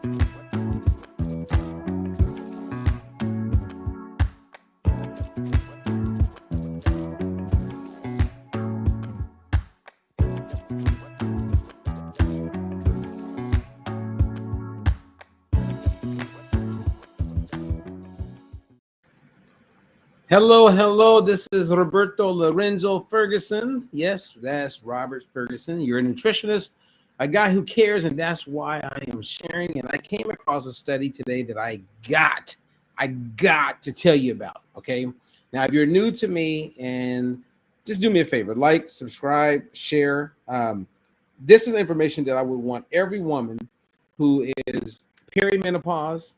Hello. This is Roberto Lorenzo Ferguson. Yes, that's Robert Ferguson. You're a nutritionist, a guy who cares, and that's why I am sharing. And I came across a study today that I got to tell you about. Okay. Now, if you're new to me, and just do me a favor, like, subscribe, share. This is information that I would want every woman who is perimenopause,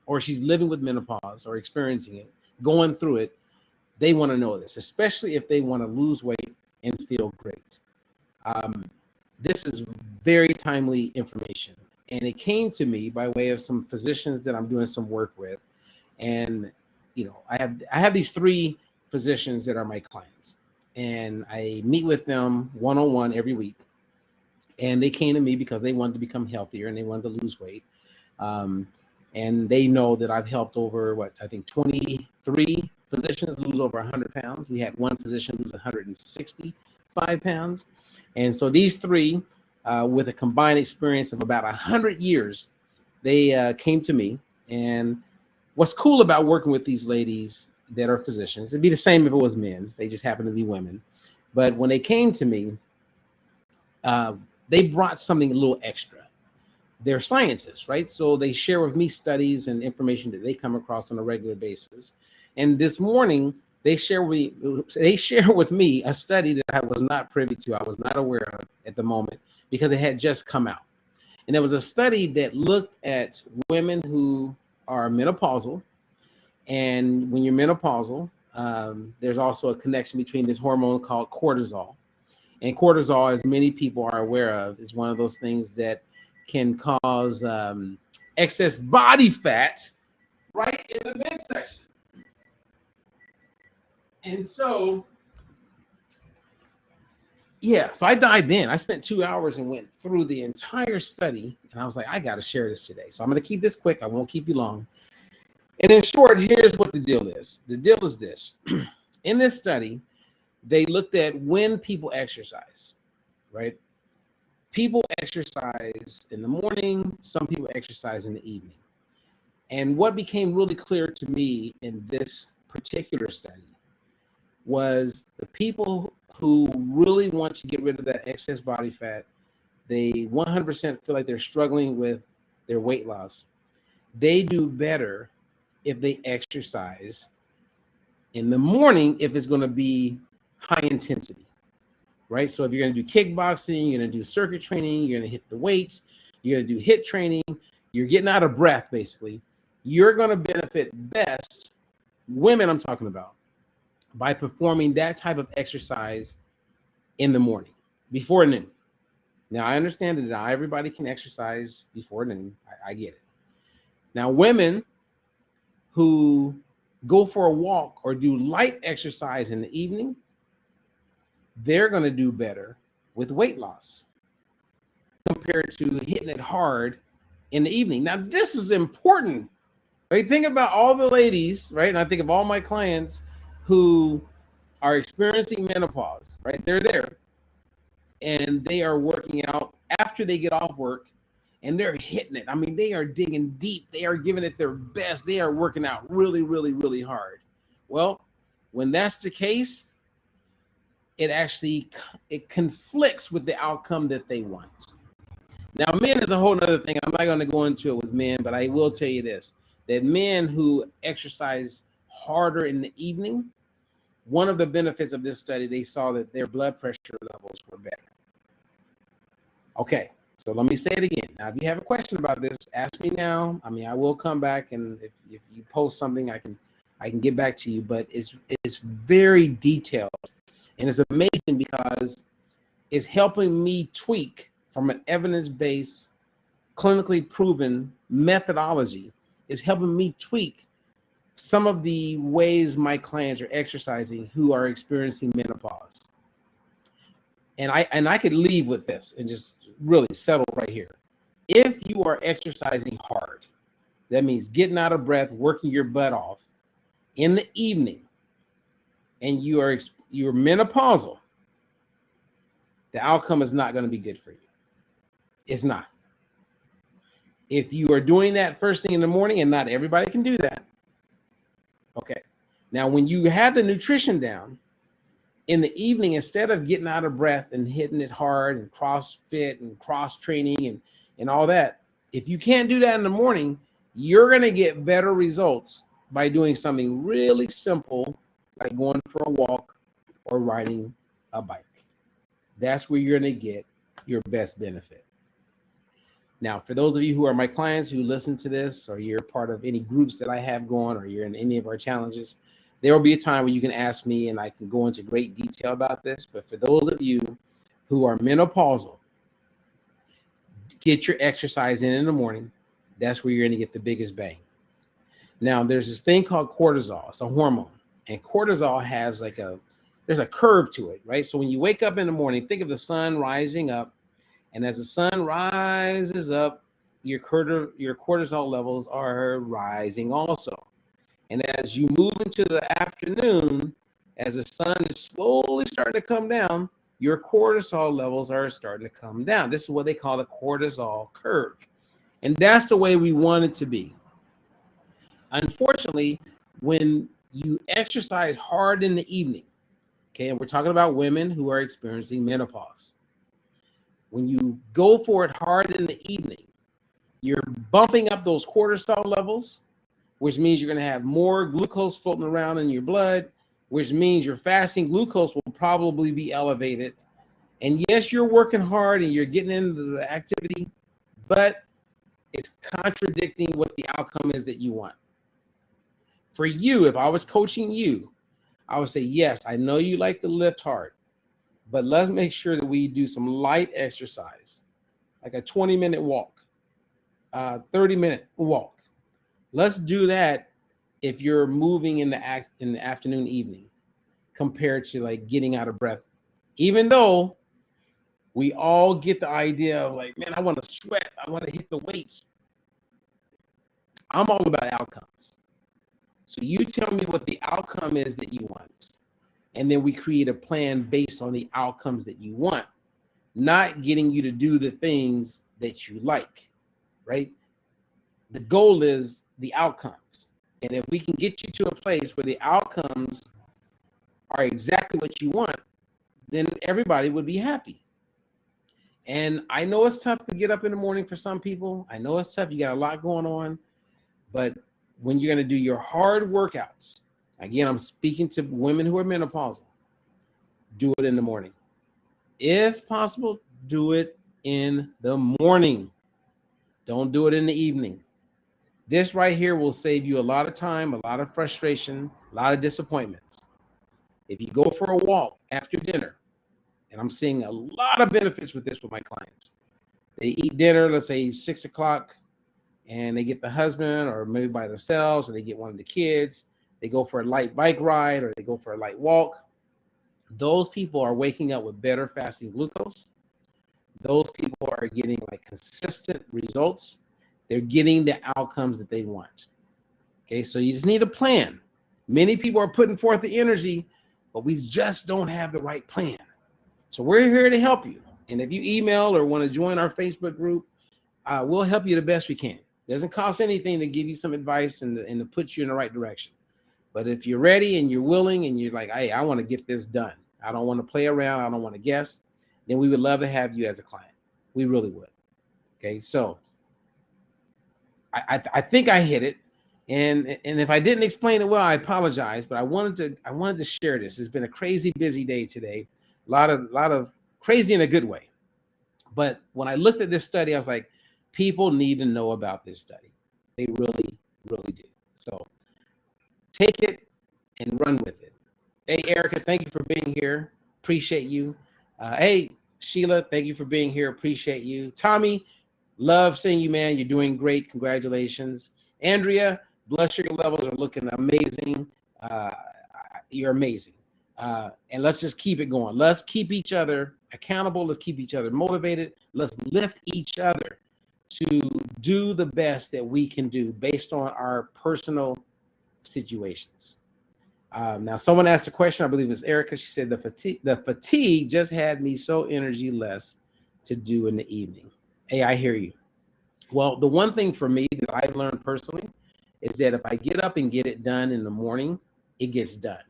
or she's living with menopause or experiencing it, going through it. They want to know this, especially if they want to lose weight and feel great. This is very timely information, and it came to me by way of some physicians that I'm doing some work with. And I have these 3 physicians that are my clients, and I meet with them one-on-one every week. And they came to me because they wanted to become healthier and they wanted to lose weight. And they know that I've helped over 23 physicians lose over 100 pounds. We had one physician lose 165 pounds. And so these 3, with a combined experience of about 100 years, they came to me. And what's cool about working with these ladies that are physicians, it'd be the same if it was men, they just happen to be women. But when they came to me, they brought something a little extra. They're scientists, right? So they share with me studies and information that they come across on a regular basis. And this morning, they share with me a study that I was not privy to, I was not aware of at the moment, because it had just come out. And it was a study that looked at women who are menopausal. And when you're menopausal, there's also a connection between this hormone called cortisol. And cortisol, as many people are aware of, is one of those things that can cause excess body fat right in the midsection. And so, so I dived in. I spent 2 hours and went through the entire study. And I was like, I got to share this today. So I'm going to keep this quick. I won't keep you long. And in short, here's what the deal is. The deal is this. In this study, they looked at when people exercise, right? People exercise in the morning, some people exercise in the evening. And what became really clear to me in this particular study was the people who really want to get rid of that excess body fat, they 100% feel like they're struggling with their weight loss. They do better if they exercise in the morning if it's going to be high intensity. Right? So if you're going to do kickboxing, you're going to do circuit training, you're going to hit the weights, you're going to do HIIT training, you're getting out of breath, basically. You're going to benefit best, women I'm talking about, by performing that type of exercise in the morning, before noon. Now, I understand that not everybody can exercise before noon. I get it. Now, women who go for a walk or do light exercise in the evening, they're going to do better with weight loss compared to hitting it hard in the evening. Now, this is important, right? Think about all the ladies, right? And I think of all my clients who are experiencing menopause, right? They're there and they are working out after they get off work and they're hitting it. I mean, they are digging deep. They are giving it their best. They are working out really, really, really hard. Well, when that's the case, it conflicts with the outcome that they want. Now, men is a whole nother thing. I'm not going to go into it with men, but I will tell you this, that men who exercise harder in the evening, one of the benefits of this study, they saw that their blood pressure levels were better. Okay, so let me say it again. Now, if you have a question about this, ask me now. I mean, I will come back, and if you post something, I can get back to you, but it's very detailed. And it's amazing because it's helping me tweak from an evidence-based, clinically proven methodology. It's helping me tweak some of the ways my clients are exercising who are experiencing menopause. And I could leave with this and just really settle right here. If you are exercising hard, that means getting out of breath, working your butt off in the evening, and you're menopausal, the outcome is not going to be good for you. It's not. If you are doing that first thing in the morning, and not everybody can do that. Okay. Now, when you have the nutrition down in the evening, instead of getting out of breath and hitting it hard and CrossFit and cross training and all that, if you can't do that in the morning, you're going to get better results by doing something really simple, like going for a walk or riding a bike. That's where you're going to get your best benefit. Now, for those of you who are my clients who listen to this, or you're part of any groups that I have going, or you're in any of our challenges, there will be a time where you can ask me and I can go into great detail about this. But for those of you who are menopausal, get your exercise in the morning. That's where you're going to get the biggest bang. Now, there's this thing called cortisol. It's a hormone. And cortisol has there's a curve to it, right? So when you wake up in the morning, think of the sun rising up. And as the sun rises up, your cortisol levels are rising also. And as you move into the afternoon, as the sun is slowly starting to come down, your cortisol levels are starting to come down. This is what they call the cortisol curve. And that's the way we want it to be. Unfortunately, when you exercise hard in the evening, okay, and we're talking about women who are experiencing menopause. When you go for it hard in the evening, you're bumping up those cortisol levels, which means you're going to have more glucose floating around in your blood, which means your fasting glucose will probably be elevated. And yes, you're working hard and you're getting into the activity, but it's contradicting what the outcome is that you want. For you, if I was coaching you, I would say, yes, I know you like to lift hard, but let's make sure that we do some light exercise, like a 20-minute walk, 30-minute walk. Let's do that if you're moving in the afternoon, evening, compared to like getting out of breath. Even though we all get the idea of like, man, I want to sweat, I want to hit the weights. I'm all about outcomes. So you tell me what the outcome is that you want. And then we create a plan based on the outcomes that you want, not getting you to do the things that you like, right? The goal is the outcomes. And if we can get you to a place where the outcomes are exactly what you want, then everybody would be happy. And I know it's tough to get up in the morning for some people. I know it's tough. You got a lot going on. But when you're going to do your hard workouts, again, I'm speaking to women who are menopausal, do it in the morning. If possible, do it in the morning. Don't do it in the evening. This right here will save you a lot of time, a lot of frustration, a lot of disappointment. If you go for a walk after dinner, and I'm seeing a lot of benefits with this with my clients. They eat dinner, let's say 6 o'clock, and they get the husband or maybe by themselves, or they get one of the kids. They go for a light bike ride or they go for a light walk. Those people are waking up with better fasting glucose. Those people are getting like consistent results. They're getting the outcomes that they want. Okay, so you just need a plan. Many people are putting forth the energy, but we just don't have the right plan. So we're here to help you. And if you email or want to join our Facebook group, we'll help you the best we can. It doesn't cost anything to give you some advice and to put you in the right direction. But if you're ready and you're willing and you're like, hey, I want to get this done, I don't want to play around, I don't want to guess, then we would love to have you as a client. We really would. Okay, so I think I hit it. And if I didn't explain it well, I apologize, but I wanted to share this. It's been a crazy busy day today. A lot of crazy in a good way. But when I looked at this study, I was like, people need to know about this study. They really, really do. So take it and run with it. Hey, Erica, thank you for being here. Appreciate you. Hey, Sheila, thank you for being here. Appreciate you. Tommy, love seeing you, man. You're doing great. Congratulations. Andrea, blood sugar levels are looking amazing. You're amazing. And let's just keep it going. Let's keep each other accountable. Let's keep each other motivated. Let's lift each other to do the best that we can do based on our personal situations. Now, someone asked a question. I believe it's Erica. She said the fatigue just had me so energy less to do in the evening. Hey, I hear you. Well, the one thing for me that I've learned personally is that if I get up and get it done in the morning, it gets done.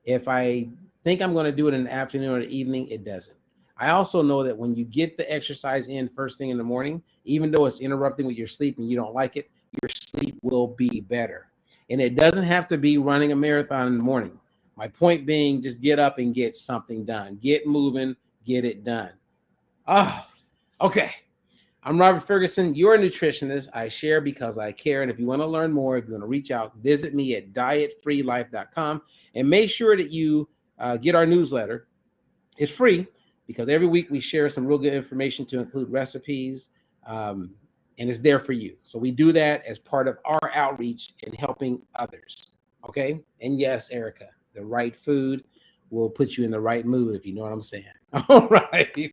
If I think I'm going to do it in the afternoon or the evening, it doesn't. I also know that when you get the exercise in first thing in the morning, even though it's interrupting with your sleep and you don't like it, your sleep will be better. And it doesn't have to be running a marathon in the morning. My point being, just get up and get something done. Get moving, get it done. Oh, okay. I'm Robert Ferguson, your nutritionist. I share because I care. And if you want to learn more, if you want to reach out, visit me at dietfreelife.com and make sure that you get our newsletter. It's free because every week we share some real good information to include recipes, and it's there for you. So we do that as part of our outreach in helping others. Okay. And yes, Erica, the right food will put you in the right mood, if you know what I'm saying. All right.